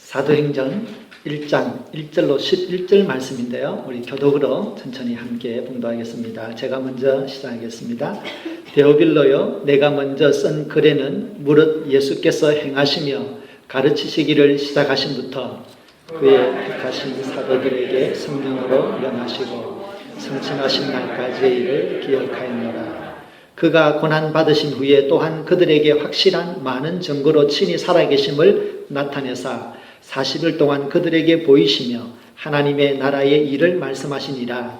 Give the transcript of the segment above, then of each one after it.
사도행전 1장 1절로 11절 말씀인데요. 우리 교독으로 천천히 함께 봉독하겠습니다. 제가 먼저 시작하겠습니다. 데오빌로요, 내가 먼저 쓴 글에는 무릇 예수께서 행하시며 가르치시기를 시작하신부터 그의 택하신 사도들에게 성령으로 명하시고 성취하신 날까지의 일을 기억하였노라. 그가 고난받으신 후에 또한 그들에게 확실한 많은 증거로 친히 살아계심을 나타내사 40일 동안 그들에게 보이시며 하나님의 나라의 일을 말씀하시니라.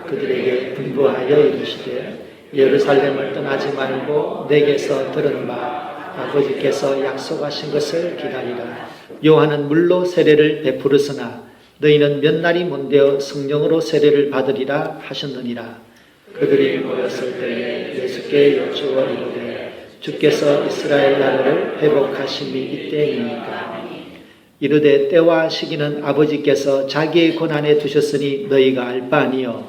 그들에게 분부하여 이르시되 예루살렘을 떠나지 말고 내게서 들은 바 아버지께서 약속하신 것을 기다리라. 요한은 물로 세례를 베풀었으나 너희는 몇 날이 못되어 성령으로 세례를 받으리라 하셨느니라. 그들이 모였을 때에 예수께 여쭈어 이르되 주께서 이스라엘 나라를 회복하심이 이때입니까? 이르되 때와 시기는 아버지께서 자기의 권한에 두셨으니 너희가 알 바 아니요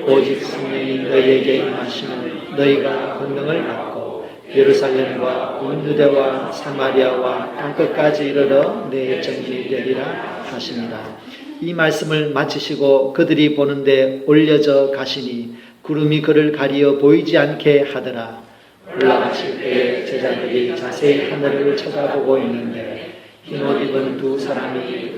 오직 성령이 너희에게 임하시면 너희가 권능을 받고 예루살렘과 온 유대와 사마리아와 땅끝까지 이르러 내 증인이 되리라 하시니라. 이 말씀을 마치시고 그들이 보는데 올려져 가시니 구름이 그를 가리어 보이지 않게 하더라. 올라가실 때에 제자들이 자세히 하늘을 쳐다보고 있는데 흰옷 입은 두 사람이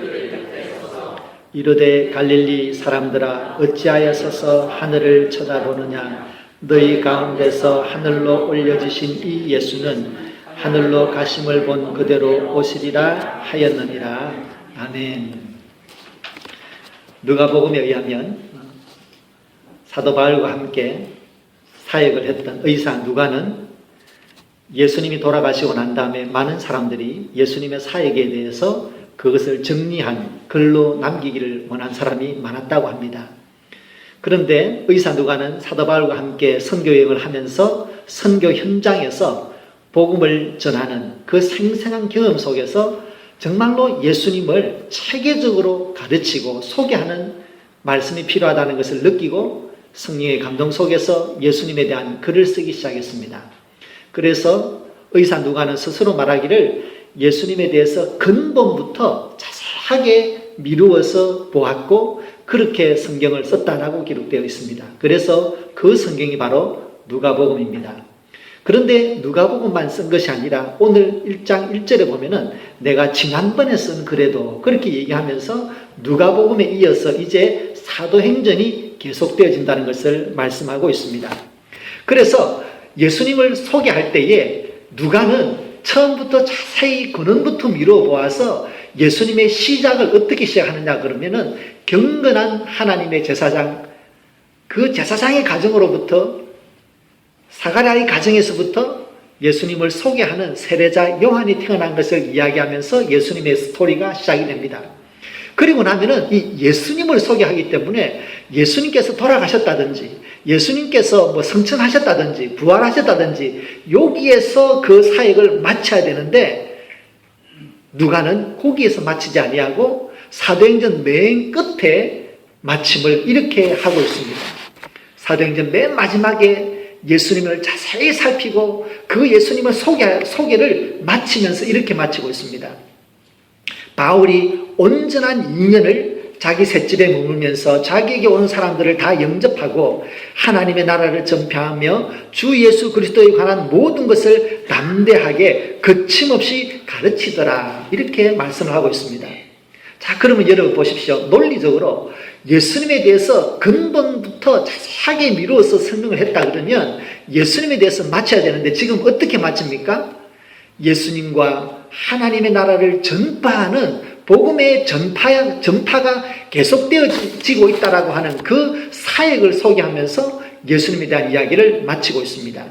이르되 갈릴리 사람들아 어찌하여 서서 하늘을 쳐다보느냐. 너희 가운데서 하늘로 올려지신 이 예수는 하늘로 가심을 본 그대로 오시리라 하였느니라. 아멘. 누가복음에 의하면 사도 바울과 함께 사역을 했던 의사 누가는 예수님이 돌아가시고 난 다음에 많은 사람들이 예수님의 사역에 대해서 그것을 정리한 글로 남기기를 원한 사람이 많았다고 합니다. 그런데 의사 누가는 사도 바울과 함께 선교여행을 하면서 선교 현장에서 복음을 전하는 그 생생한 경험 속에서 정말로 예수님을 체계적으로 가르치고 소개하는 말씀이 필요하다는 것을 느끼고 성령의 감동 속에서 예수님에 대한 글을 쓰기 시작했습니다. 그래서 의사 누가는 스스로 말하기를 예수님에 대해서 근본부터 자세하게 미루어서 보았고 그렇게 성경을 썼다라고 기록되어 있습니다. 그래서 그 성경이 바로 누가복음입니다. 그런데 누가복음만 쓴 것이 아니라 오늘 1장 1절에 보면은 내가 지난번에 쓴 글에도 그렇게 얘기하면서 누가복음에 이어서 이제 사도행전이 계속되어진다는 것을 말씀하고 있습니다. 그래서 예수님을 소개할 때에 누가는 처음부터 자세히 근원부터 미루어 보아서 예수님의 시작을 어떻게 시작하느냐 그러면은 경건한 하나님의 제사장, 그 제사장의 가정으로부터 사가랴의 가정에서부터 예수님을 소개하는 세례자 요한이 태어난 것을 이야기하면서 예수님의 스토리가 시작이 됩니다. 그리고 나면은 이 예수님을 소개하기 때문에 예수님께서 돌아가셨다든지 예수님께서 뭐 성천하셨다든지 부활하셨다든지 여기에서 그 사역을 마쳐야 되는데 누가는 거기에서 마치지 아니하고 사도행전 맨 끝에 마침을 이렇게 하고 있습니다. 사도행전 맨 마지막에 예수님을 자세히 살피고 그 예수님의 소개를 마치면서 이렇게 마치고 있습니다. 바울이 온전한 2년을 자기 셋집에 머물면서 자기에게 오는 사람들을 다 영접하고 하나님의 나라를 전파하며 주 예수 그리스도에 관한 모든 것을 담대하게 거침없이 가르치더라. 이렇게 말씀을 하고 있습니다. 자, 그러면 여러분 보십시오. 논리적으로 예수님에 대해서 근본부터 자세하게 미루어서 설명을 했다 그러면 예수님에 대해서 마쳐야 되는데 지금 어떻게 마칩니까? 예수님과 하나님의 나라를 전파하는 복음의 전파가 계속되어지고 있다라고 하는 그 사역을 소개하면서 예수님에 대한 이야기를 마치고 있습니다.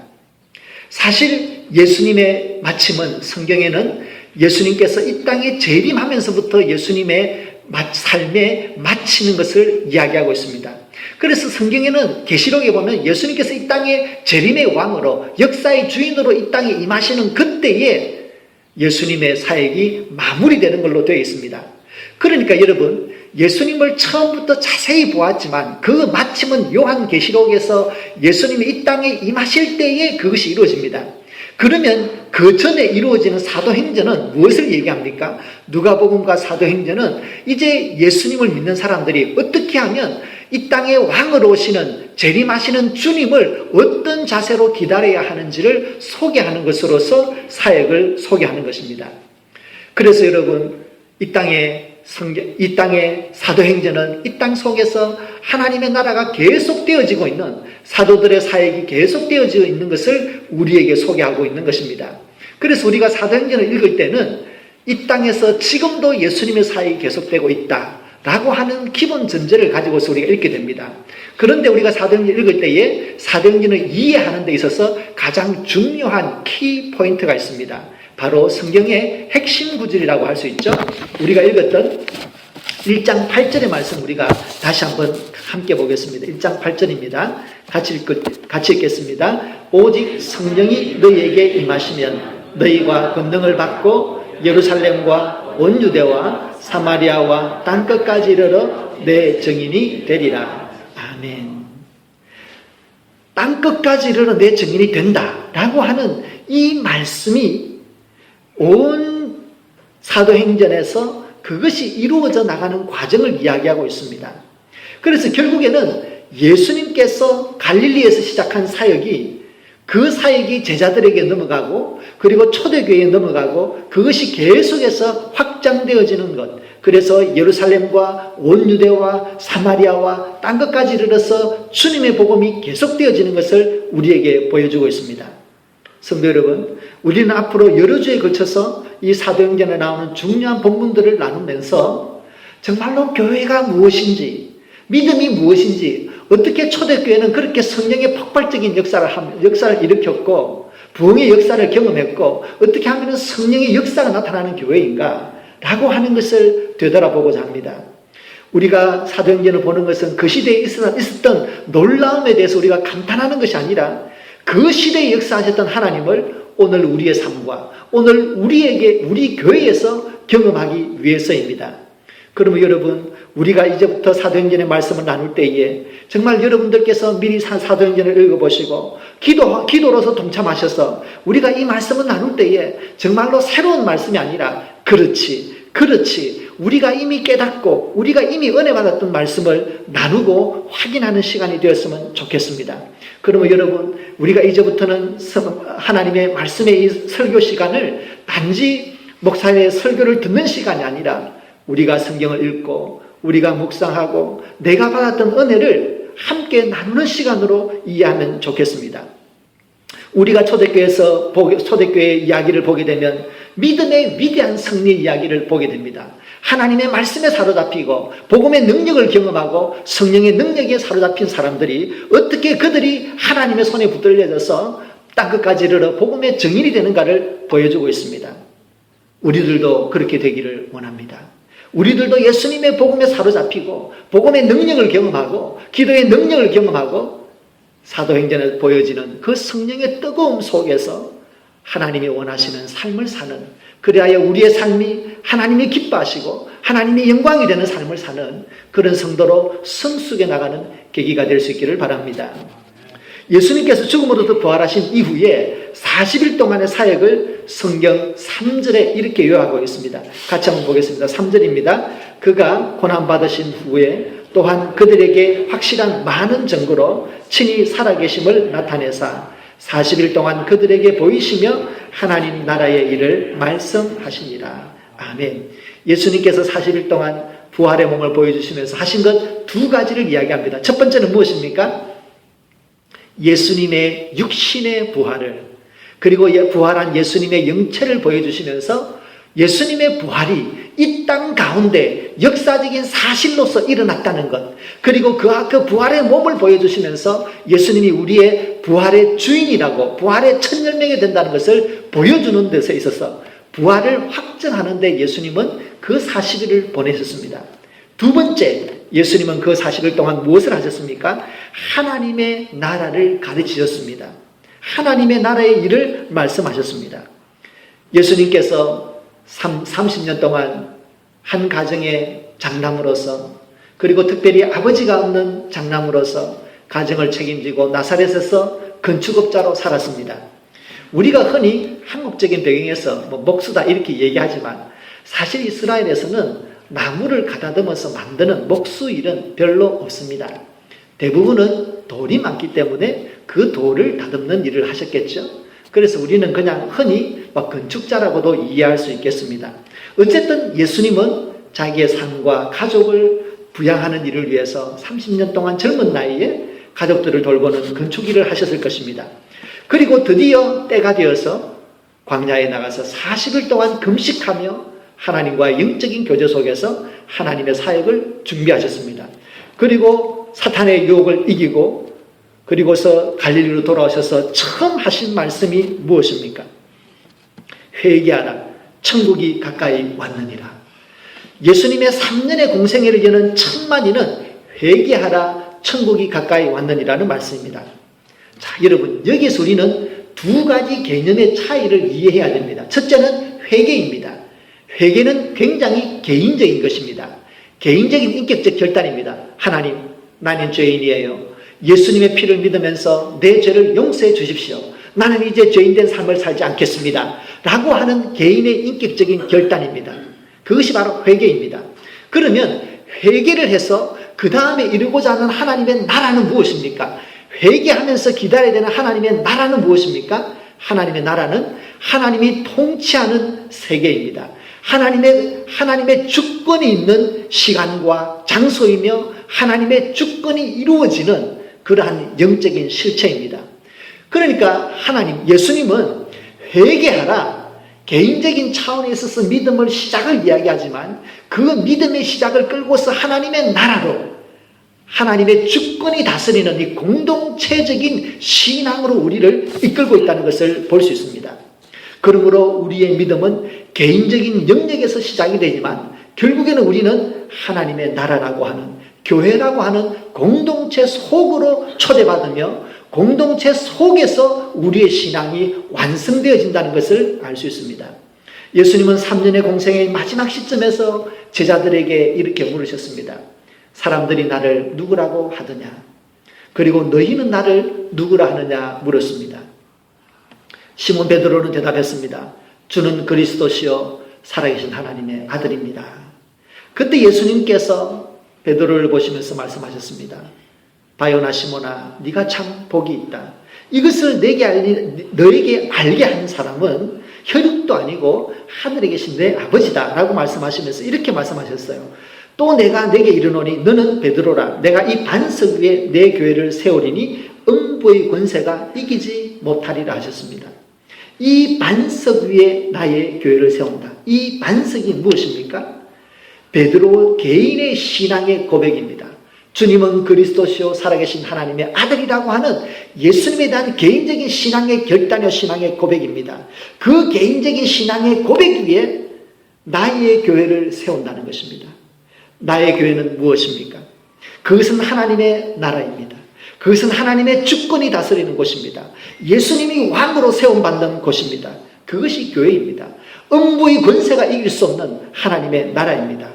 사실 예수님의 마침은 성경에는 예수님께서 이 땅에 재림하면서부터 예수님의 삶에 마치는 것을 이야기하고 있습니다. 그래서 성경에는 계시록에 보면 예수님께서 이 땅에 재림의 왕으로 역사의 주인으로 이 땅에 임하시는 그때에 예수님의 사역이 마무리되는 걸로 되어 있습니다. 그러니까 여러분 예수님을 처음부터 자세히 보았지만 그 마침은 요한계시록에서 예수님이 이 땅에 임하실 때에 그것이 이루어집니다. 그러면 그 전에 이루어지는 사도행전은 무엇을 얘기합니까? 누가복음과 사도행전은 이제 예수님을 믿는 사람들이 어떻게 하면 이 땅에 왕으로 오시는 재림하시는 주님을 어떤 자세로 기다려야 하는지를 소개하는 것으로서 사역을 소개하는 것입니다. 그래서 여러분, 이 땅의 사도행전은 이 땅 속에서 하나님의 나라가 계속되어지고 있는, 사도들의 사역이 계속되어지고 있는 것을 우리에게 소개하고 있는 것입니다. 그래서 우리가 사도행전을 읽을 때는 이 땅에서 지금도 예수님의 사역이 계속되고 있다라고 하는 기본 전제를 가지고서 우리가 읽게 됩니다. 그런데 우리가 사도행전을 읽을 때에 사도행전을 이해하는 데 있어서 가장 중요한 키 포인트가 있습니다. 바로 성경의 핵심 구절이라고 할 수 있죠. 우리가 읽었던 1장 8절의 말씀 우리가 다시 한번 함께 보겠습니다. 1장 8절입니다. 같이 읽겠습니다. 오직 성령이 너희에게 임하시면 너희가 권능을 받고 예루살렘과 온 유대와 사마리아와 땅끝까지 이르러 내 증인이 되리라. 아멘. 땅끝까지 이르러 내 증인이 된다라고 하는 이 말씀이 온 사도행전에서 그것이 이루어져 나가는 과정을 이야기하고 있습니다. 그래서 결국에는 예수님께서 갈릴리에서 시작한 사역이 그 사역이 제자들에게 넘어가고 그리고 초대교회에 넘어가고 그것이 계속해서 확장되어지는 것, 그래서 예루살렘과 온 유대와 사마리아와 땅끝까지 이르러서 주님의 복음이 계속되어지는 것을 우리에게 보여주고 있습니다. 성도 여러분, 우리는 앞으로 여러 주에 걸쳐서 이 사도행전에 나오는 중요한 본문들을 나누면서 정말로 교회가 무엇인지, 믿음이 무엇인지, 어떻게 초대교회는 그렇게 성령의 폭발적인 역사를 일으켰고 부흥의 역사를 경험했고 어떻게 하면 성령의 역사가 나타나는 교회인가 라고 하는 것을 되돌아보고자 합니다. 우리가 사도행전을 보는 것은 그 시대에 있었던 놀라움에 대해서 우리가 감탄하는 것이 아니라 그 시대에 역사하셨던 하나님을 오늘 우리의 삶과 오늘 우리 교회에서 경험하기 위해서입니다. 그러면 여러분, 우리가 이제부터 사도행전의 말씀을 나눌 때에 정말 여러분들께서 미리 사도행전을 읽어보시고 기도로서 동참하셔서 우리가 이 말씀을 나눌 때에 정말로 새로운 말씀이 아니라 그렇지 우리가 이미 깨닫고 우리가 이미 은혜 받았던 말씀을 나누고 확인하는 시간이 되었으면 좋겠습니다. 그러면 여러분, 우리가 이제부터는 하나님의 말씀의 이 설교 시간을 단지 목사의 설교를 듣는 시간이 아니라 우리가 성경을 읽고 우리가 묵상하고 내가 받았던 은혜를 함께 나누는 시간으로 이해하면 좋겠습니다. 우리가 초대교회의 이야기를 보게 되면 믿음의 위대한 승리 이야기를 보게 됩니다. 하나님의 말씀에 사로잡히고 복음의 능력을 경험하고 성령의 능력에 사로잡힌 사람들이 어떻게 그들이 하나님의 손에 붙들려져서 땅끝까지 이르러 복음의 증인이 되는가를 보여주고 있습니다. 우리들도 그렇게 되기를 원합니다. 우리들도 예수님의 복음에 사로잡히고 복음의 능력을 경험하고 기도의 능력을 경험하고 사도행전에 보여지는 그 성령의 뜨거움 속에서 하나님이 원하시는 삶을 사는, 그리하여 우리의 삶이 하나님이 기뻐하시고 하나님의 영광이 되는 삶을 사는 그런 성도로 성숙해 나가는 계기가 될 수 있기를 바랍니다. 예수님께서 죽음으로부터 부활하신 이후에 40일 동안의 사역을 성경 3절에 이렇게 요약하고 있습니다. 같이 한번 보겠습니다. 3절입니다. 그가 고난받으신 후에 또한 그들에게 확실한 많은 증거로 친히 살아계심을 나타내사 40일 동안 그들에게 보이시며 하나님 나라의 일을 말씀하시니라. 아멘. 예수님께서 40일 동안 부활의 몸을 보여주시면서 하신 것 두 가지를 이야기합니다. 첫 번째는 무엇입니까? 예수님의 육신의 부활을, 그리고 부활한 예수님의 영체를 보여주시면서 예수님의 부활이 이 땅 가운데 역사적인 사실로서 일어났다는 것, 그리고 그 부활의 몸을 보여주시면서 예수님이 우리의 부활의 주인이라고, 부활의 첫 열매가 된다는 것을 보여주는 데서 있어서 부활을 확증하는 데 예수님은 그 40일을 보내셨습니다. 두 번째, 예수님은 그 40일 동안 무엇을 하셨습니까? 하나님의 나라를 가르치셨습니다. 하나님의 나라의 일을 말씀하셨습니다. 예수님께서 30년 동안 한 가정의 장남으로서, 그리고 특별히 아버지가 없는 장남으로서 가정을 책임지고 나사렛에서 건축업자로 살았습니다. 우리가 흔히 한국적인 배경에서 뭐 목수다 이렇게 얘기하지만 사실 이스라엘에서는 나무를 가다듬어서 만드는 목수 일은 별로 없습니다. 대부분은 돌이 많기 때문에 그 돌을 다듬는 일을 하셨겠죠. 그래서 우리는 그냥 흔히 건축자라고도 이해할 수 있겠습니다. 어쨌든 예수님은 자기의 삶과 가족을 부양하는 일을 위해서 30년 동안 젊은 나이에 가족들을 돌보는 건축 일을 하셨을 것입니다. 그리고 드디어 때가 되어서 광야에 나가서 40일 동안 금식하며 하나님과의 영적인 교제 속에서 하나님의 사역을 준비하셨습니다. 그리고 사탄의 유혹을 이기고 그리고서 갈릴리로 돌아오셔서 처음 하신 말씀이 무엇입니까? 회개하라, 천국이 가까이 왔느니라. 예수님의 3년의 공생애를 여는 첫 마디는 회개하라, 천국이 가까이 왔느니라는 말씀입니다. 자, 여러분, 여기서 우리는 두 가지 개념의 차이를 이해해야 됩니다. 첫째는 회개입니다. 회개는 굉장히 개인적인 것입니다. 개인적인 인격적 결단입니다. 하나님, 나는 죄인이에요. 예수님의 피를 믿으면서 내 죄를 용서해 주십시오. 나는 이제 죄인된 삶을 살지 않겠습니다. 라고 하는 개인의 인격적인 결단입니다. 그것이 바로 회개입니다. 그러면 회개를 해서 그 다음에 이루고자 하는 하나님의 나라는 무엇입니까? 회개하면서 기다려야 되는 하나님의 나라는 무엇입니까? 하나님의 나라는 하나님이 통치하는 세계입니다. 하나님의 주권이 있는 시간과 장소이며 하나님의 주권이 이루어지는 그러한 영적인 실체입니다. 그러니까 예수님은 회개하라, 개인적인 차원에 있어서 믿음을 시작을 이야기하지만 그 믿음의 시작을 끌고서 하나님의 나라로 하나님의 주권이 다스리는 이 공동체적인 신앙으로 우리를 이끌고 있다는 것을 볼 수 있습니다. 그러므로 우리의 믿음은 개인적인 영역에서 시작이 되지만 결국에는 우리는 하나님의 나라라고 하는, 교회라고 하는 공동체 속으로 초대받으며 공동체 속에서 우리의 신앙이 완성되어진다는 것을 알 수 있습니다. 예수님은 3년의 공생의 마지막 시점에서 제자들에게 이렇게 물으셨습니다. 사람들이 나를 누구라고 하더냐? 그리고 너희는 나를 누구라 하느냐 물었습니다. 시몬 베드로는 대답했습니다. 주는 그리스도시요 살아계신 하나님의 아들입니다. 그때 예수님께서 베드로를 보시면서 말씀하셨습니다. 바요나 시몬아, 네가 참 복이 있다. 이것을 너에게 알게 한 사람은 혈육도 아니고 하늘에 계신 내 아버지다 라고 말씀하시면서 이렇게 말씀하셨어요. 또 내가 내게 이르노니 너는 베드로라. 내가 이 반석 위에 내 교회를 세우리니 음부의 권세가 이기지 못하리라 하셨습니다. 이 반석 위에 나의 교회를 세운다. 이 반석이 무엇입니까? 베드로 개인의 신앙의 고백입니다. 주님은 그리스도시요 살아계신 하나님의 아들이라고 하는 예수님에 대한 개인적인 신앙의 결단이요 신앙의 고백입니다. 그 개인적인 신앙의 고백 위에 나의 교회를 세운다는 것입니다. 나의 교회는 무엇입니까? 그것은 하나님의 나라입니다. 그것은 하나님의 주권이 다스리는 곳입니다. 예수님이 왕으로 세움받는 곳입니다. 그것이 교회입니다. 음부의 권세가 이길 수 없는 하나님의 나라입니다.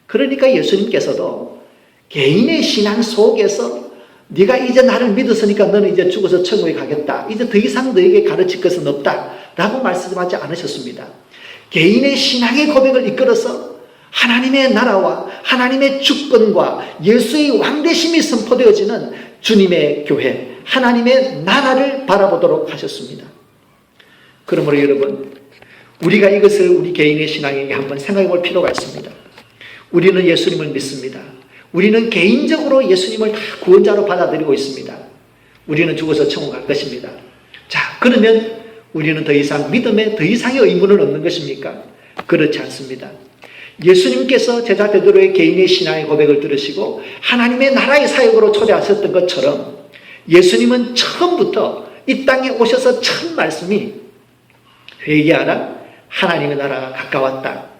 그러니까 예수님께서도 개인의 신앙 속에서 네가 이제 나를 믿었으니까 너는 이제 죽어서 천국에 가겠다. 이제 더 이상 너에게 가르칠 것은 없다. 라고 말씀하지 않으셨습니다. 개인의 신앙의 고백을 이끌어서 하나님의 나라와 하나님의 주권과 예수의 왕대심이 선포되어지는 주님의 교회, 하나님의 나라를 바라보도록 하셨습니다. 그러므로 여러분, 우리가 이것을 우리 개인의 신앙에게 한번 생각해 볼 필요가 있습니다. 우리는 예수님을 믿습니다. 우리는 개인적으로 예수님을 다 구원자로 받아들이고 있습니다. 우리는 죽어서 천국 갈 것입니다. 자, 그러면 우리는 더 이상 믿음에 더 이상의 의문은 없는 것입니까? 그렇지 않습니다. 예수님께서 제자 베드로의 개인의 신앙의 고백을 들으시고 하나님의 나라의 사역으로 초대하셨던 것처럼 예수님은 처음부터 이 땅에 오셔서 첫 말씀이 회개하라, 하나님의 나라가 가까웠다.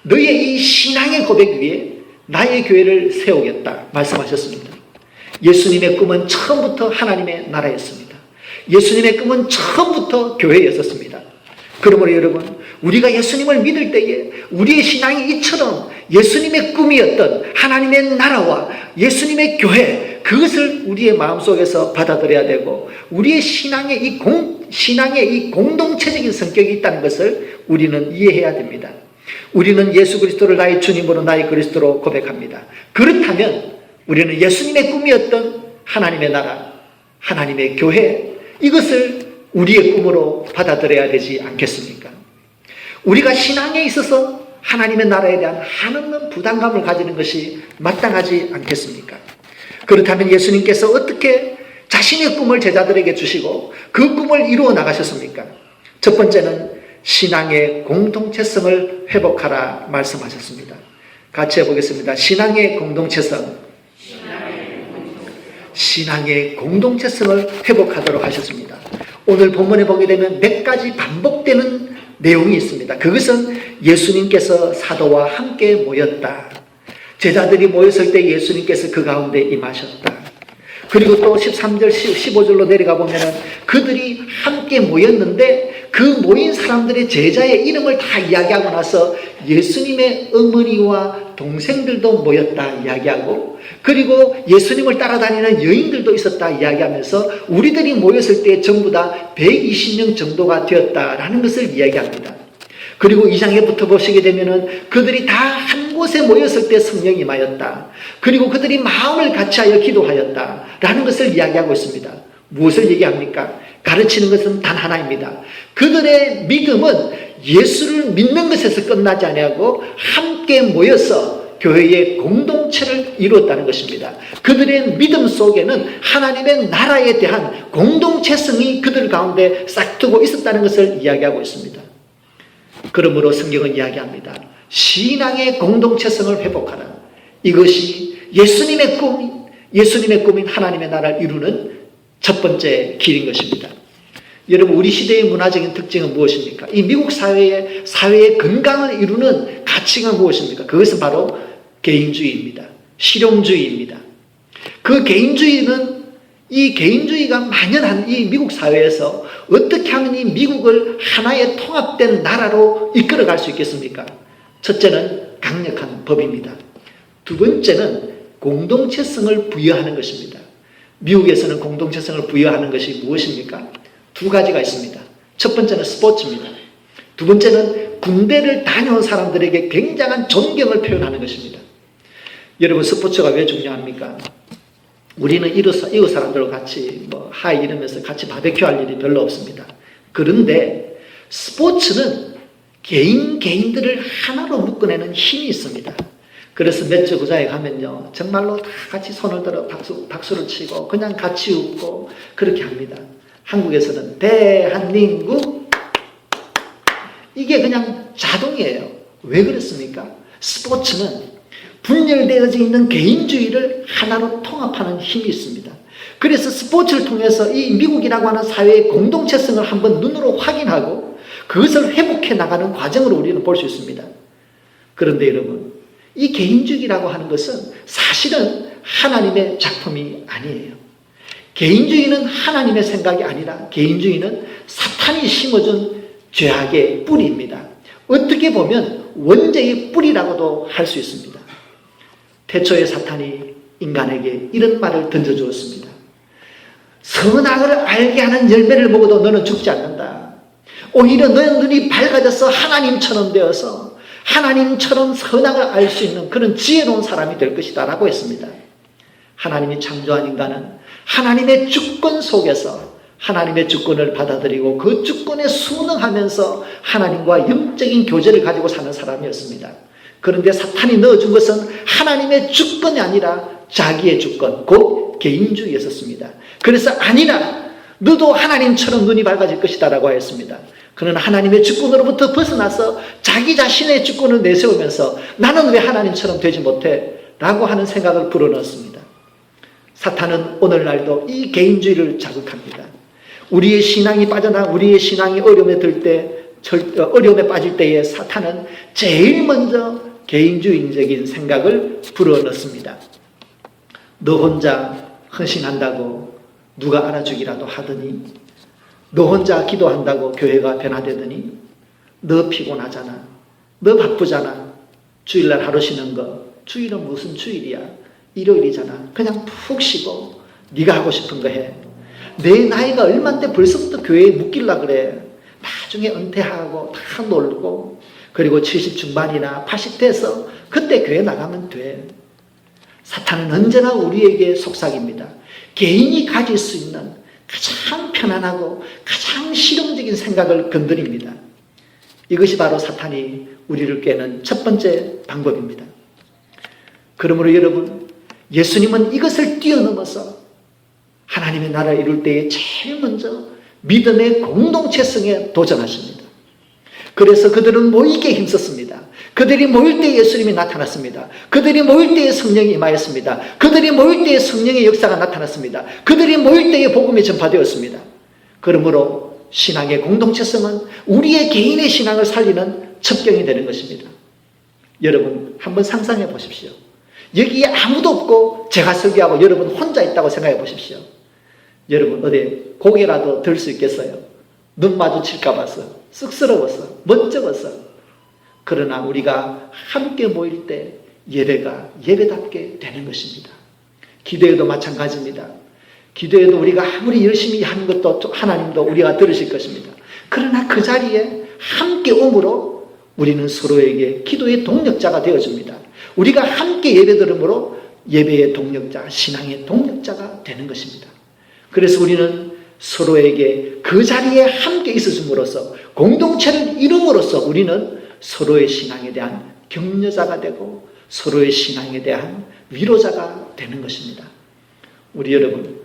너의 이 신앙의 고백 위에 나의 교회를 세우겠다 말씀하셨습니다. 예수님의 꿈은 처음부터 하나님의 나라였습니다. 예수님의 꿈은 처음부터 교회였었습니다. 그러므로 여러분, 우리가 예수님을 믿을 때에 우리의 신앙이 이처럼 예수님의 꿈이었던 하나님의 나라와 예수님의 교회, 그것을 우리의 마음속에서 받아들여야 되고, 우리의 신앙의 이 공동체적인 성격이 있다는 것을 우리는 이해해야 됩니다. 우리는 예수 그리스도를 나의 주님으로 나의 그리스도로 고백합니다. 그렇다면 우리는 예수님의 꿈이었던 하나님의 나라, 하나님의 교회, 이것을 우리의 꿈으로 받아들여야 되지 않겠습니까? 우리가 신앙에 있어서 하나님의 나라에 대한 한없는 부담감을 가지는 것이 마땅하지 않겠습니까? 그렇다면 예수님께서 어떻게 자신의 꿈을 제자들에게 주시고 그 꿈을 이루어 나가셨습니까? 첫 번째는 신앙의 공동체성을 회복하라 말씀하셨습니다. 같이 해보겠습니다. 신앙의 공동체성. 신앙의 공동체성을 회복하도록 하셨습니다. 오늘 본문에 보게 되면 몇 가지 반복되는 내용이 있습니다. 그것은 예수님께서 사도와 함께 모였다. 제자들이 모였을 때 예수님께서 그 가운데 임하셨다. 그리고 또 13절, 15절로 내려가 보면 그들이 함께 모였는데 그 모인 사람들의 제자의 이름을 다 이야기하고 나서 예수님의 어머니와 동생들도 모였다 이야기하고, 그리고 예수님을 따라다니는 여인들도 있었다 이야기하면서 우리들이 모였을 때 전부 다 120명 정도가 되었다라는 것을 이야기합니다. 그리고 2장에부터 보시게 되면은 그들이 다 한 곳에 모였을 때 성령이 임하였다. 그리고 그들이 마음을 같이하여 기도하였다라는 것을 이야기하고 있습니다. 무엇을 얘기합니까? 가르치는 것은 단 하나입니다. 그들의 믿음은 예수를 믿는 것에서 끝나지 아니하고 함께 모여서 교회의 공동체를 이루었다는 것입니다. 그들의 믿음 속에는 하나님의 나라에 대한 공동체성이 그들 가운데 싹트고 있었다는 것을 이야기하고 있습니다. 그러므로 성경은 이야기합니다. 신앙의 공동체성을 회복하라. 이것이 예수님의 꿈인 하나님의 나라를 이루는 첫 번째 길인 것입니다. 여러분, 우리 시대의 문화적인 특징은 무엇입니까? 이 미국 사회의 건강을 이루는 가치가 무엇입니까? 그것은 바로 개인주의입니다. 실용주의입니다. 그 이 개인주의가 만연한 이 미국 사회에서 어떻게 하면 이 미국을 하나의 통합된 나라로 이끌어갈 수 있겠습니까? 첫째는 강력한 법입니다. 두 번째는 공동체성을 부여하는 것입니다. 미국에서는 공동체성을 부여하는 것이 무엇입니까? 두 가지가 있습니다. 첫 번째는 스포츠입니다. 두 번째는 군대를 다녀온 사람들에게 굉장한 존경을 표현하는 것입니다. 여러분, 스포츠가 왜 중요합니까? 우리는 이웃 사람들과 같이 하이 이러면서 같이 바베큐 할 일이 별로 없습니다. 그런데 스포츠는 개인들을 하나로 묶어내는 힘이 있습니다. 그래서 몇 구장에 가면요, 정말로 다 같이 손을 들어 박수를 치고 그냥 같이 웃고 그렇게 합니다. 한국에서는 대한민국, 이게 그냥 자동이에요. 왜 그렇습니까? 스포츠는 분열되어져 있는 개인주의를 하나로 통합하는 힘이 있습니다. 그래서 스포츠를 통해서 이 미국이라고 하는 사회의 공동체성을 한번 눈으로 확인하고 그것을 회복해 나가는 과정으로 우리는 볼 수 있습니다. 그런데 여러분, 이 개인주의라고 하는 것은 사실은 하나님의 작품이 아니에요. 개인주의는 하나님의 생각이 아니라 개인주의는 사탄이 심어준 죄악의 뿌리입니다. 어떻게 보면 원죄의 뿌리라고도 할 수 있습니다. 태초에 사탄이 인간에게 이런 말을 던져주었습니다. 선악을 알게 하는 열매를 먹어도 너는 죽지 않는다. 오히려 너의 눈이 밝아져서 하나님처럼 되어서 하나님처럼 선악을 알 수 있는 그런 지혜로운 사람이 될 것이다 라고 했습니다. 하나님이 창조한 인간은 하나님의 주권 속에서 하나님의 주권을 받아들이고 그 주권에 순응하면서 하나님과 영적인 교제를 가지고 사는 사람이었습니다. 그런데 사탄이 넣어준 것은 하나님의 주권이 아니라 자기의 주권, 곧 개인주의였었습니다. 그래서 아니라 너도 하나님처럼 눈이 밝아질 것이다 라고 하였습니다. 그는 하나님의 주권으로부터 벗어나서 자기 자신의 주권을 내세우면서 나는 왜 하나님처럼 되지 못해? 라고 하는 생각을 불어넣었습니다. 사탄은 오늘날도 이 개인주의를 자극합니다. 우리의 신앙이 어려움에 빠질 때에 사탄은 제일 먼저 개인주의적인 생각을 불어넣습니다. 너 혼자 헌신한다고 누가 알아주기라도 하더니, 너 혼자 기도한다고 교회가 변화되더니, 너 피곤하잖아. 너 바쁘잖아. 주일날 하루 쉬는 거. 주일은 무슨 주일이야? 일요일이잖아. 그냥 푹 쉬고 네가 하고 싶은 거 해. 내 나이가 얼마인데 벌써부터 교회에 묶이려고 그래. 나중에 은퇴하고 다 놀고 그리고 70 중반이나 80 돼서 그때 교회 나가면 돼. 사탄은 언제나 우리에게 속삭입니다. 개인이 가질 수 있는 가장 편안하고 가장 실용적인 생각을 건드립니다. 이것이 바로 사탄이 우리를 깨는 첫 번째 방법입니다. 그러므로 여러분, 예수님은 이것을 뛰어넘어서 하나님의 나라를 이룰 때에 제일 먼저 믿음의 공동체성에 도전하십니다. 그래서 그들은 모이게 힘썼습니다. 그들이 모일 때 예수님이 나타났습니다. 그들이 모일 때에 성령이 임하였습니다. 그들이 모일 때에 성령의 역사가 나타났습니다. 그들이 모일 때에 복음이 전파되었습니다. 그러므로 신앙의 공동체성은 우리의 개인의 신앙을 살리는 첩경이 되는 것입니다. 여러분 한번 상상해 보십시오. 여기에 아무도 없고 제가 설교하고 여러분 혼자 있다고 생각해 보십시오. 여러분 어디 고개라도 들 수 있겠어요? 눈 마주칠까 봐서 쑥스러워서 멋쩍어서. 그러나 우리가 함께 모일 때 예배가 예배답게 되는 것입니다. 기도에도 마찬가지입니다. 기도에도 우리가 아무리 열심히 하는 것도 하나님도 우리가 들으실 것입니다. 그러나 그 자리에 함께 옴으로 우리는 서로에게 기도의 동력자가 되어줍니다. 우리가 함께 예배 드림으로 예배의 동력자, 신앙의 동력자가 되는 것입니다. 그래서 우리는 서로에게 그 자리에 함께 있어줌으로써 공동체를 이룸으로써 우리는 서로의 신앙에 대한 격려자가 되고 서로의 신앙에 대한 위로자가 되는 것입니다. 우리 여러분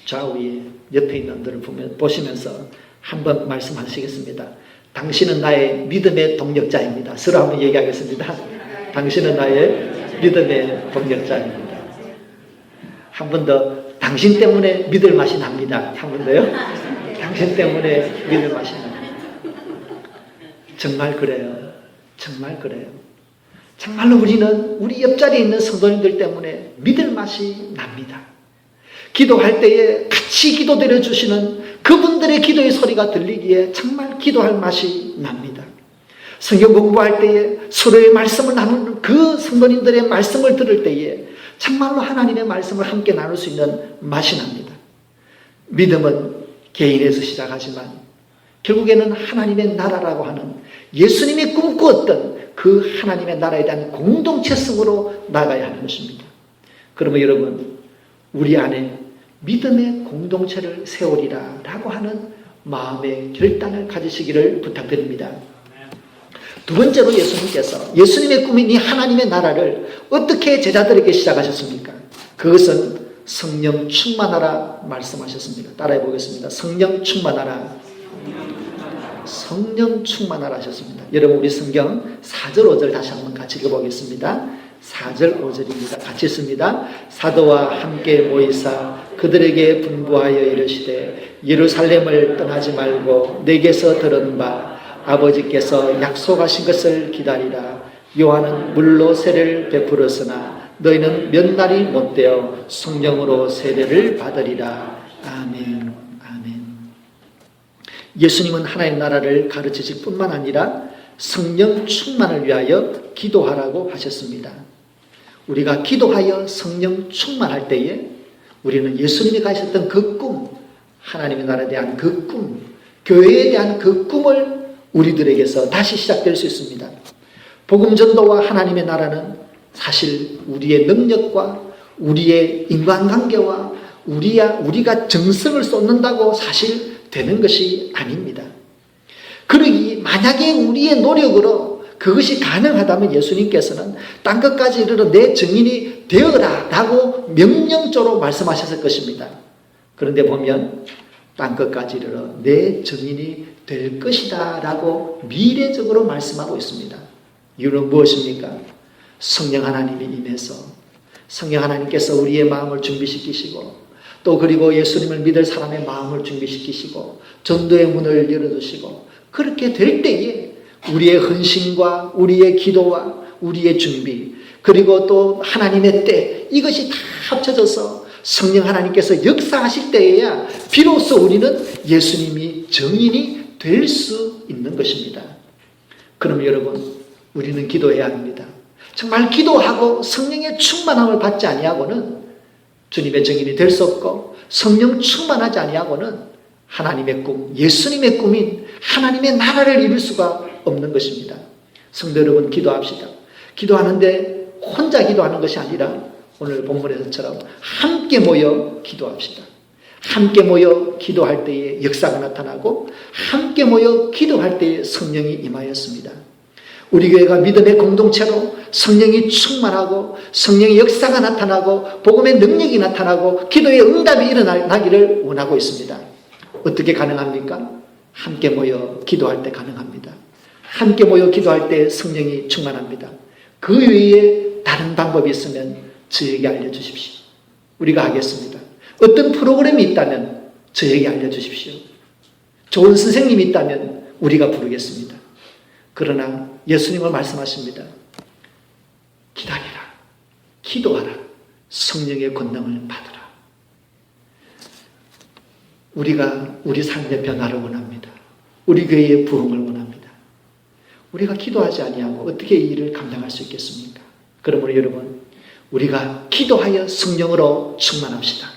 좌우에 옆에 있는 분들을 보시면서 한번 말씀하시겠습니다. 당신은 나의 믿음의 동력자입니다. 서로 한번 얘기하겠습니다. 당신은 나의 믿음의 동력자입니다. 한 번 더. 당신 때문에 믿을 맛이 납니다. 한 번 더요. 당신 때문에 믿을 맛이 납니다. 정말 그래요. 정말 그래요. 정말로 우리는 우리 옆자리에 있는 성도님들 때문에 믿을 맛이 납니다. 기도할 때에 같이 기도드려 주시는 그분들의 기도의 소리가 들리기에 정말 기도할 맛이 납니다. 성경 공부할 때에 서로의 말씀을 나누는 그 성도님들의 말씀을 들을 때에 정말로 하나님의 말씀을 함께 나눌 수 있는 맛이 납니다. 믿음은 개인에서 시작하지만 결국에는 하나님의 나라라고 하는 예수님이 꿈꾸었던 그 하나님의 나라에 대한 공동체성으로 나가야 하는 것입니다. 그러면 여러분 우리 안에 믿음의 공동체를 세우리라 라고 하는 마음의 결단을 가지시기를 부탁드립니다. 두 번째로 예수님께서 예수님의 꿈인 이 하나님의 나라를 어떻게 제자들에게 시작하셨습니까? 그것은 성령 충만하라 말씀하셨습니다. 따라해 보겠습니다. 성령 충만하라. 성령 충만하라 하셨습니다. 여러분 우리 성경 4절 5절 다시 한번 같이 읽어보겠습니다. 4절 5절입니다. 같이 읽습니다. 사도와 함께 모이사 그들에게 분부하여 이르시되 예루살렘을 떠나지 말고 내게서 들은 바 아버지께서 약속하신 것을 기다리라. 요한은 물로 세례를 베풀었으나 너희는 몇 날이 못되어 성령으로 세례를 받으리라. 아멘. 아멘. 예수님은 하나님의 나라를 가르치실 뿐만 아니라 성령 충만을 위하여 기도하라고 하셨습니다. 우리가 기도하여 성령 충만할 때에 우리는 예수님이 가셨던 그 꿈, 하나님의 나라에 대한 그 꿈, 교회에 대한 그 꿈을 우리들에게서 다시 시작될 수 있습니다. 복음 전도와 하나님의 나라는 사실 우리의 능력과 우리의 인간관계와 우리가 정성을 쏟는다고 사실 되는 것이 아닙니다. 그러기 만약에 우리의 노력으로 그것이 가능하다면 예수님께서는 땅끝까지 이르러 내 증인이 되어라 라고 명령조로 말씀하셨을 것입니다. 그런데 보면 땅끝까지 이르러 내 증인이 될 것이다 라고 미래적으로 말씀하고 있습니다. 이유는 무엇입니까? 성령 하나님이 임해서 성령 하나님께서 우리의 마음을 준비시키시고 또 그리고 예수님을 믿을 사람의 마음을 준비시키시고 전도의 문을 열어두시고 그렇게 될 때에 우리의 헌신과 우리의 기도와 우리의 준비 그리고 또 하나님의 때 이것이 다 합쳐져서 성령 하나님께서 역사하실 때에야 비로소 우리는 예수님이 정인이 될 수 있는 것입니다. 그럼 여러분, 우리는 기도해야 합니다. 정말 기도하고 성령의 충만함을 받지 아니하고는 주님의 증인이 될 수 없고, 성령 충만하지 아니하고는 하나님의 꿈, 예수님의 꿈인 하나님의 나라를 이룰 수가 없는 것입니다. 성도 여러분, 기도합시다. 기도하는데 혼자 기도하는 것이 아니라 오늘 본문에서처럼 함께 모여 기도합시다. 함께 모여 기도할 때에 역사가 나타나고, 함께 모여 기도할 때에 성령이 임하였습니다. 우리 교회가 믿음의 공동체로 성령이 충만하고 성령의 역사가 나타나고 복음의 능력이 나타나고 기도의 응답이 일어나기를 원하고 있습니다. 어떻게 가능합니까? 함께 모여 기도할 때 가능합니다. 함께 모여 기도할 때 성령이 충만합니다. 그 외에 다른 방법이 있으면 저에게 알려주십시오. 우리가 하겠습니다. 어떤 프로그램이 있다면 저에게 알려주십시오. 좋은 선생님이 있다면 우리가 부르겠습니다. 그러나 예수님은 말씀하십니다. 기다리라. 기도하라. 성령의 권능을 받으라. 우리가 우리 삶의 변화를 원합니다. 우리 교회의 부흥을 원합니다. 우리가 기도하지 아니하고 어떻게 이 일을 감당할 수 있겠습니까? 그러므로 여러분, 우리가 기도하여 성령으로 충만합시다.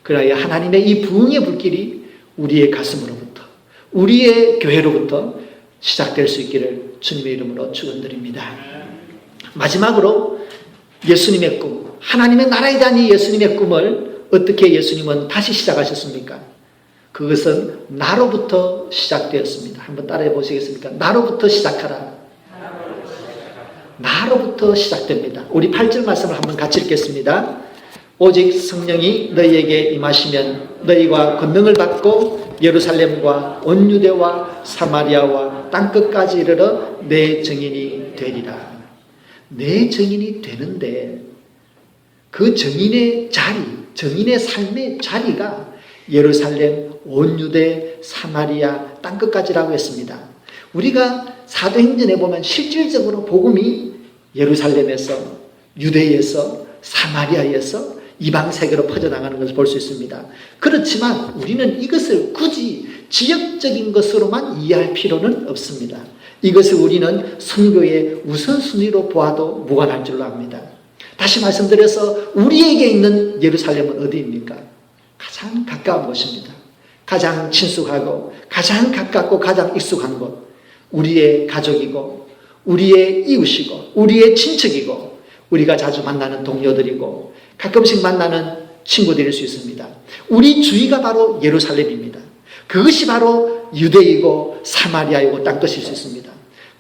그래야 하나님의 이 부흥의 불길이 우리의 가슴으로부터, 우리의 교회로부터 시작될 수 있기를 주님의 이름으로 축원드립니다. 마지막으로 예수님의 꿈, 하나님의 나라에 대한 이 예수님의 꿈을 어떻게 예수님은 다시 시작하셨습니까? 그것은 나로부터 시작되었습니다. 한번 따라해 보시겠습니까? 나로부터 시작하라. 나로부터 시작됩니다. 우리 8절 말씀을 한번 같이 읽겠습니다. 오직 성령이 너희에게 임하시면 너희가 권능을 받고 예루살렘과 온 유대와 사마리아와 땅끝까지 이르러 내 증인이 되리라. 내 증인이 되는데 그 증인의 자리, 증인의 삶의 자리가 예루살렘, 온 유대, 사마리아, 땅끝까지라고 했습니다. 우리가 사도행전에 보면 실질적으로 복음이 예루살렘에서, 유대에서, 사마리아에서 이방 세계로 퍼져나가는 것을 볼 수 있습니다. 그렇지만 우리는 이것을 굳이 지역적인 것으로만 이해할 필요는 없습니다. 이것을 우리는 선교의 우선순위로 보아도 무관할 줄로 압니다. 다시 말씀드려서 우리에게 있는 예루살렘은 어디입니까? 가장 가까운 곳입니다. 가장 친숙하고 가장 가깝고 가장 익숙한 곳. 우리의 가족이고 우리의 이웃이고 우리의 친척이고 우리가 자주 만나는 동료들이고 가끔씩 만나는 친구들일 수 있습니다. 우리 주위가 바로 예루살렘입니다. 그것이 바로 유대이고 사마리아이고 땅끝일 수 있습니다.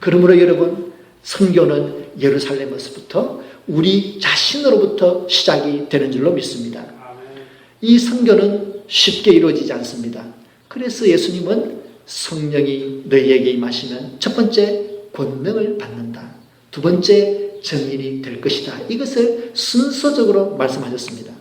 그러므로 여러분, 선교는 예루살렘에서부터 우리 자신으로부터 시작이 되는 줄로 믿습니다. 이 선교는 쉽게 이루어지지 않습니다. 그래서 예수님은 성령이 너희에게 임하시면 첫 번째 권능을 받는다. 두 번째 증인이 될 것이다. 이것을 순서적으로 말씀하셨습니다.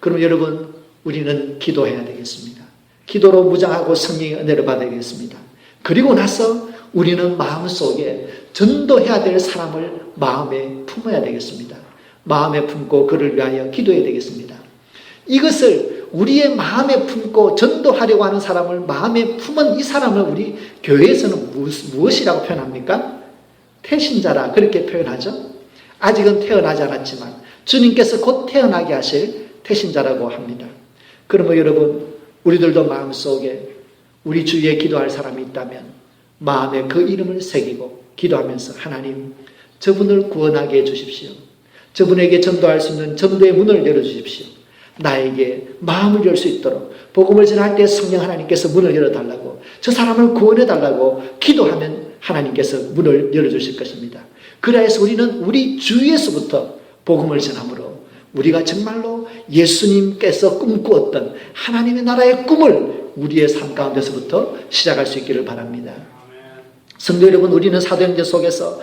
그럼 여러분, 우리는 기도해야 되겠습니다. 기도로 무장하고 성령의 은혜를 받아야겠습니다. 그리고 나서 우리는 마음속에 전도해야 될 사람을 마음에 품어야 되겠습니다. 마음에 품고 그를 위하여 기도해야 되겠습니다. 이것을 우리의 마음에 품고 전도하려고 하는 사람을 마음에 품은 이 사람을 우리 교회에서는 무엇이라고 표현합니까? 태신자라 그렇게 표현하죠. 아직은 태어나지 않았지만 주님께서 곧 태어나게 하실 태신자라고 합니다. 그러면 여러분, 우리들도 마음속에 우리 주위에 기도할 사람이 있다면 마음에 그 이름을 새기고 기도하면서 하나님, 저분을 구원하게 해주십시오. 저분에게 전도할 수 있는 전도의 문을 열어주십시오. 나에게 마음을 열 수 있도록 복음을 전할 때 성령 하나님께서 문을 열어달라고, 저 사람을 구원해달라고 기도하면 하나님께서 문을 열어주실 것입니다. 그래서 우리는 우리 주위에서부터 복음을 전함으로 우리가 정말로 예수님께서 꿈꾸었던 하나님의 나라의 꿈을 우리의 삶 가운데서부터 시작할 수 있기를 바랍니다. 성도 여러분, 우리는 사도행전 속에서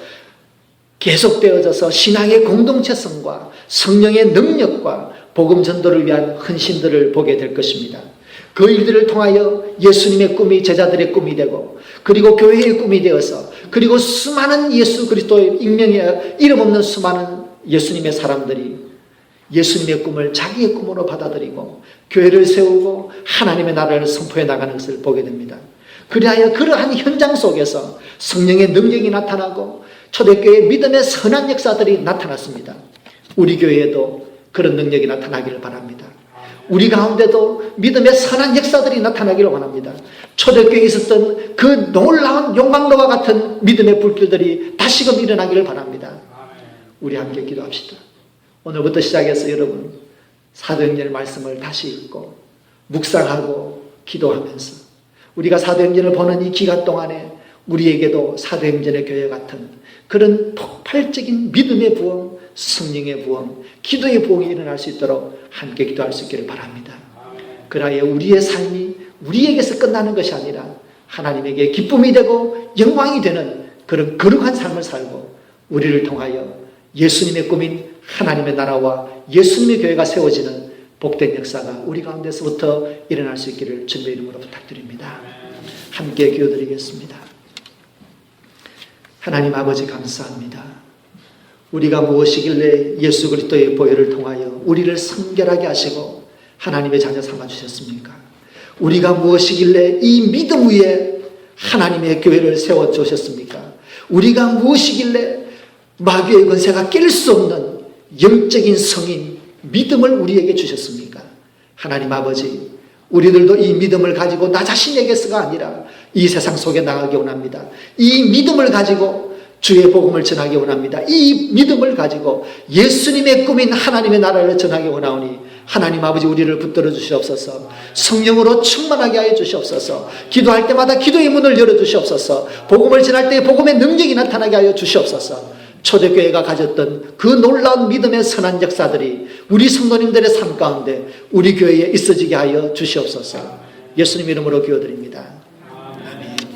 계속되어져서 신앙의 공동체성과 성령의 능력과 복음 전도를 위한 헌신들을 보게 될 것입니다. 그 일들을 통하여 예수님의 꿈이 제자들의 꿈이 되고, 그리고 교회의 꿈이 되어서, 그리고 수많은 예수 그리스도의 익명의 이름 없는 수많은 예수님의 사람들이 예수님의 꿈을 자기의 꿈으로 받아들이고 교회를 세우고 하나님의 나라를 선포해 나가는 것을 보게 됩니다. 그리하여 그러한 현장 속에서 성령의 능력이 나타나고 초대교회의 믿음의 선한 역사들이 나타났습니다. 우리 교회에도 그런 능력이 나타나기를 바랍니다. 우리 가운데도 믿음의 선한 역사들이 나타나기를 원합니다. 초대교회에 있었던 그 놀라운 용광로와 같은 믿음의 불길들이 다시금 일어나기를 바랍니다. 우리 함께 기도합시다. 오늘부터 시작해서 여러분 사도행전의 말씀을 다시 읽고 묵상하고 기도하면서 우리가 사도행전을 보는 이 기간 동안에 우리에게도 사도행전의 교회 같은 그런 폭발적인 믿음의 부흥, 성령의 부흥, 기도의 부흥이 일어날 수 있도록 함께 기도할 수 있기를 바랍니다. 그러하여 우리의 삶이 우리에게서 끝나는 것이 아니라 하나님에게 기쁨이 되고 영광이 되는 그런 거룩한 삶을 살고 우리를 통하여 예수님의 꿈인 하나님의 나라와 예수님의 교회가 세워지는 복된 역사가 우리 가운데서부터 일어날 수 있기를 주님의 이름으로 부탁드립니다. 함께 기도드리겠습니다. 하나님 아버지 감사합니다. 우리가 무엇이길래 예수 그리스도의 보혈을 통하여 우리를 성결하게 하시고 하나님의 자녀 삼아주셨습니까? 우리가 무엇이길래 이 믿음 위에 하나님의 교회를 세워주셨습니까? 우리가 무엇이길래 마귀의 권세가 깰 수 없는 영적인 성인 믿음을 우리에게 주셨습니까? 하나님 아버지, 우리들도 이 믿음을 가지고 나 자신에게서가 아니라 이 세상 속에 나가기 원합니다. 이 믿음을 가지고 주의 복음을 전하기 원합니다. 이 믿음을 가지고 예수님의 꿈인 하나님의 나라를 전하기 원하오니 하나님 아버지 우리를 붙들어 주시옵소서. 성령으로 충만하게 하여 주시옵소서. 기도할 때마다 기도의 문을 열어 주시옵소서. 복음을 전할 때 복음의 능력이 나타나게 하여 주시옵소서. 초대교회가 가졌던 그 놀라운 믿음의 선한 역사들이 우리 성도님들의 삶 가운데 우리 교회에 있어지게 하여 주시옵소서. 예수님 이름으로 기도드립니다.